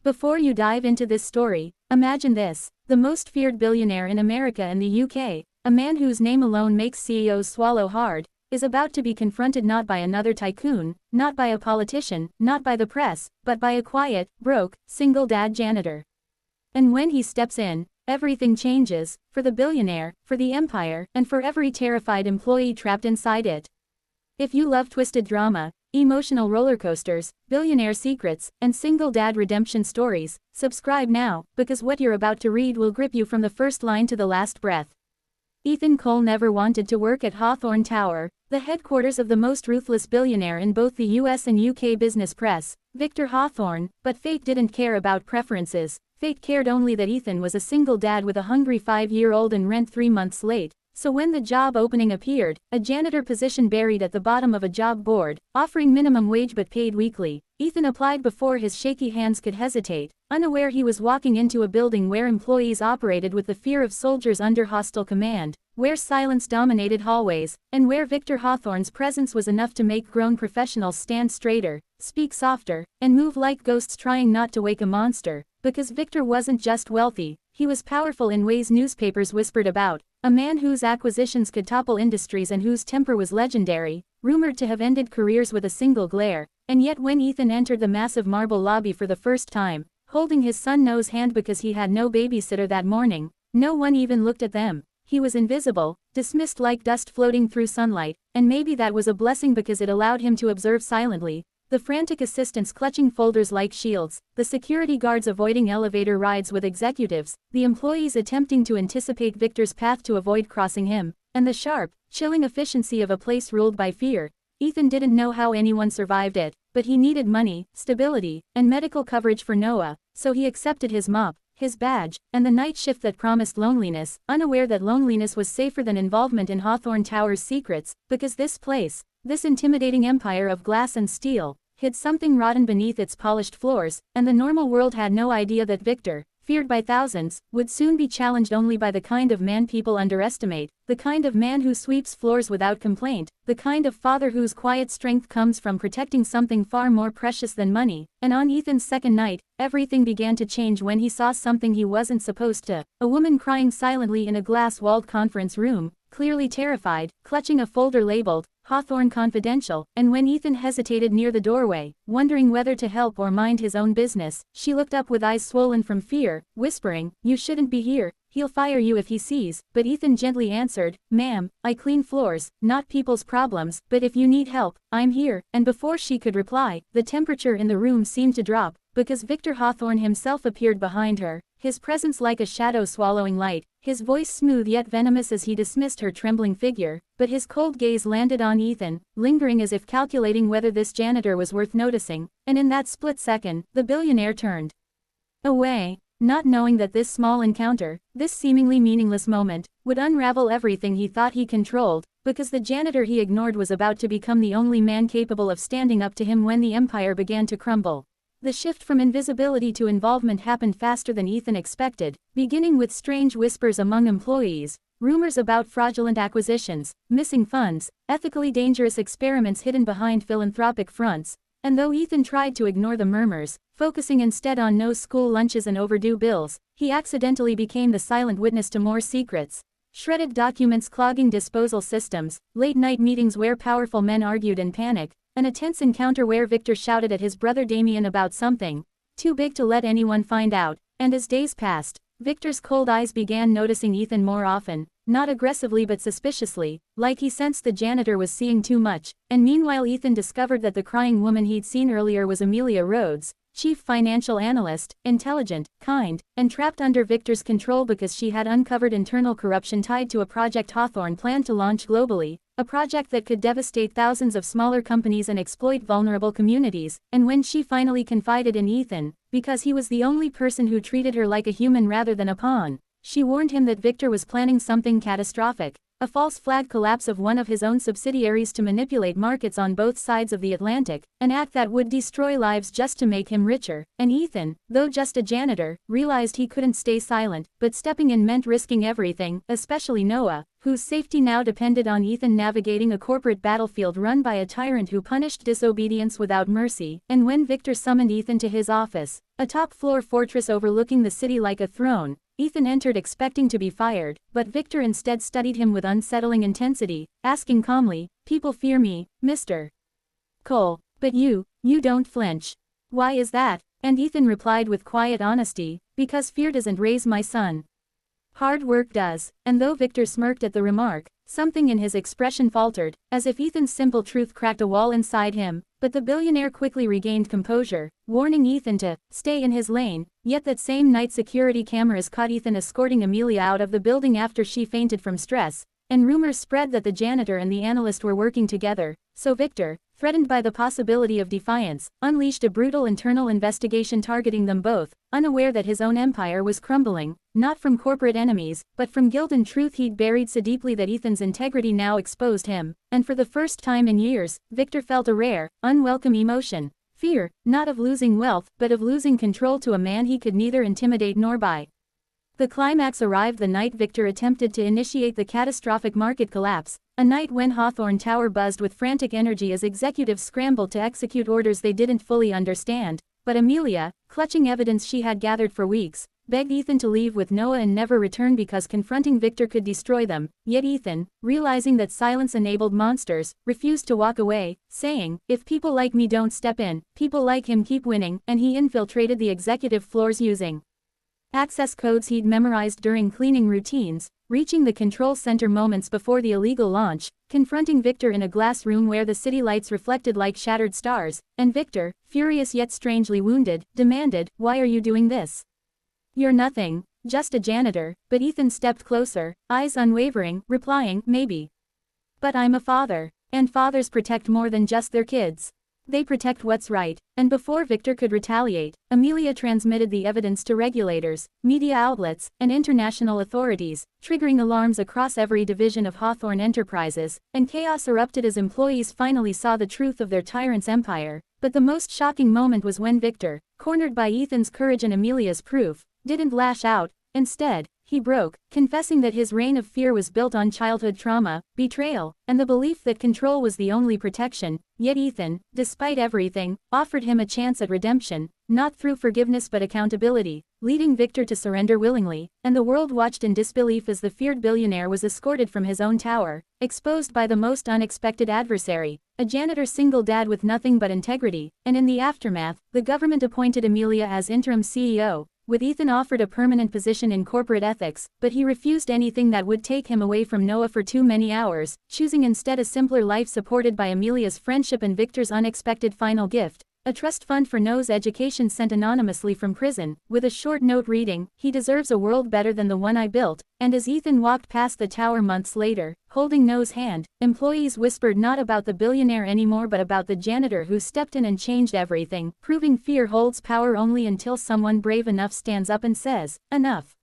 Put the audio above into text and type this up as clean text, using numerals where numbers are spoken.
Before you dive into this story, imagine this: the most feared billionaire in America and the UK, a man whose name alone makes CEOs swallow hard, is about to be confronted not by another tycoon, not by a politician, not by the press, but by a quiet, broke, single dad janitor. And when he steps in, everything changes, for the billionaire, for the empire, and for every terrified employee trapped inside it. If you love twisted drama, emotional rollercoasters, billionaire secrets, and single dad redemption stories, subscribe now, because what you're about to read will grip you from the first line to the last breath. Ethan Cole never wanted to work at Hawthorne Tower, the headquarters of the most ruthless billionaire in both the US and UK business press, Victor Hawthorne, but fate didn't care about preferences. Fate cared only that Ethan was a single dad with a hungry 5-year-old and rent 3 months late. So when the job opening appeared, a janitor position buried at the bottom of a job board, offering minimum wage but paid weekly, Ethan applied before his shaky hands could hesitate, unaware he was walking into a building where employees operated with the fear of soldiers under hostile command, where silence dominated hallways, and where Victor Hawthorne's presence was enough to make grown professionals stand straighter, speak softer, and move like ghosts trying not to wake a monster. Because Victor wasn't just wealthy, he was powerful in ways newspapers whispered about, a man whose acquisitions could topple industries and whose temper was legendary, rumored to have ended careers with a single glare. And yet when Ethan entered the massive marble lobby for the first time, holding his son-Noah's hand because he had no babysitter that morning, no one even looked at them. He was invisible, dismissed like dust floating through sunlight, and maybe that was a blessing because it allowed him to observe silently. The frantic assistants clutching folders like shields, the security guards avoiding elevator rides with executives, the employees attempting to anticipate Victor's path to avoid crossing him, and the sharp, chilling efficiency of a place ruled by fear. Ethan didn't know how anyone survived it, but he needed money, stability, and medical coverage for Noah, so he accepted his mop, his badge, and the night shift that promised loneliness, unaware that loneliness was safer than involvement in Hawthorne Tower's secrets, because this place, this intimidating empire of glass and steel, hid something rotten beneath its polished floors, and the normal world had no idea that Victor, feared by thousands, would soon be challenged only by the kind of man people underestimate, the kind of man who sweeps floors without complaint, the kind of father whose quiet strength comes from protecting something far more precious than money. And on Ethan's second night, everything began to change when he saw something he wasn't supposed to: a woman crying silently in a glass-walled conference room, clearly terrified, clutching a folder labeled Hawthorne Confidential, and when Ethan hesitated near the doorway, wondering whether to help or mind his own business, she looked up with eyes swollen from fear, whispering, "You shouldn't be here, he'll fire you if he sees." But Ethan gently answered, "Ma'am, I clean floors, not people's problems, but if you need help, I'm here." And before she could reply, the temperature in the room seemed to drop, because Victor Hawthorne himself appeared behind her, his presence like a shadow swallowing light, his voice smooth yet venomous as he dismissed her trembling figure, but his cold gaze landed on Ethan, lingering as if calculating whether this janitor was worth noticing, and in that split second, the billionaire turned away, not knowing that this small encounter, this seemingly meaningless moment, would unravel everything he thought he controlled, because the janitor he ignored was about to become the only man capable of standing up to him when the empire began to crumble. The shift from invisibility to involvement happened faster than Ethan expected, beginning with strange whispers among employees, rumors about fraudulent acquisitions, missing funds, ethically dangerous experiments hidden behind philanthropic fronts. And though Ethan tried to ignore the murmurs, focusing instead on no school lunches and overdue bills, he accidentally became the silent witness to more secrets. Shredded documents clogging disposal systems, late-night meetings where powerful men argued in panic, and a tense encounter where Victor shouted at his brother Damien about something too big to let anyone find out. And as days passed, Victor's cold eyes began noticing Ethan more often, not aggressively but suspiciously, like he sensed the janitor was seeing too much. And meanwhile Ethan discovered that the crying woman he'd seen earlier was Amelia Rhodes, chief financial analyst, intelligent, kind, and trapped under Victor's control because she had uncovered internal corruption tied to a project Hawthorne planned to launch globally, a project that could devastate thousands of smaller companies and exploit vulnerable communities. And when she finally confided in Ethan, because he was the only person who treated her like a human rather than a pawn, she warned him that Victor was planning something catastrophic, a false flag collapse of one of his own subsidiaries to manipulate markets on both sides of the Atlantic, an act that would destroy lives just to make him richer. And Ethan, though just a janitor, realized he couldn't stay silent, but stepping in meant risking everything, especially Noah, whose safety now depended on Ethan navigating a corporate battlefield run by a tyrant who punished disobedience without mercy. And when Victor summoned Ethan to his office, a top-floor fortress overlooking the city like a throne, Ethan entered expecting to be fired, but Victor instead studied him with unsettling intensity, asking calmly, "People fear me, Mr. Cole. But you don't flinch. Why is that?" And Ethan replied with quiet honesty, "Because fear doesn't raise my son. Hard work does." And though Victor smirked at the remark, something in his expression faltered, as if Ethan's simple truth cracked a wall inside him. But the billionaire quickly regained composure, warning Ethan to stay in his lane. Yet that same night security cameras caught Ethan escorting Amelia out of the building after she fainted from stress, and rumors spread that the janitor and the analyst were working together. So Victor, threatened by the possibility of defiance, unleashed a brutal internal investigation targeting them both, unaware that his own empire was crumbling, not from corporate enemies, but from guilt and truth he'd buried so deeply that Ethan's integrity now exposed him. And for the first time in years, Victor felt a rare, unwelcome emotion. Fear, not of losing wealth, but of losing control to a man he could neither intimidate nor buy. The climax arrived the night Victor attempted to initiate the catastrophic market collapse, a night when Hawthorne Tower buzzed with frantic energy as executives scrambled to execute orders they didn't fully understand. But Amelia, clutching evidence she had gathered for weeks, begged Ethan to leave with Noah and never return because confronting Victor could destroy them. Yet Ethan, realizing that silence enabled monsters, refused to walk away, saying, "If people like me don't step in, people like him keep winning," and he infiltrated the executive floors using access codes he'd memorized during cleaning routines, reaching the control center moments before the illegal launch, confronting Victor in a glass room where the city lights reflected like shattered stars, and Victor, furious yet strangely wounded, demanded, "Why are you doing this? You're nothing, just a janitor." But Ethan stepped closer, eyes unwavering, replying, "Maybe. But I'm a father. And fathers protect more than just their kids. They protect what's right." And before Victor could retaliate, Amelia transmitted the evidence to regulators, media outlets, and international authorities, triggering alarms across every division of Hawthorne Enterprises, and chaos erupted as employees finally saw the truth of their tyrant's empire. But the most shocking moment was when Victor, cornered by Ethan's courage and Amelia's proof, didn't lash out. Instead, he broke, confessing that his reign of fear was built on childhood trauma, betrayal, and the belief that control was the only protection. Yet Ethan, despite everything, offered him a chance at redemption, not through forgiveness but accountability, leading Victor to surrender willingly. And the world watched in disbelief as the feared billionaire was escorted from his own tower, exposed by the most unexpected adversary, a janitor single dad with nothing but integrity. And in the aftermath, the government appointed Amelia as interim CEO, with Ethan offered a permanent position in corporate ethics, but he refused anything that would take him away from Noah for too many hours, choosing instead a simpler life supported by Amelia's friendship and Victor's unexpected final gift, a trust fund for Noah's education sent anonymously from prison, with a short note reading, "He deserves a world better than the one I built." And as Ethan walked past the tower months later, holding Noah's hand, employees whispered not about the billionaire anymore but about the janitor who stepped in and changed everything, proving fear holds power only until someone brave enough stands up and says, "Enough."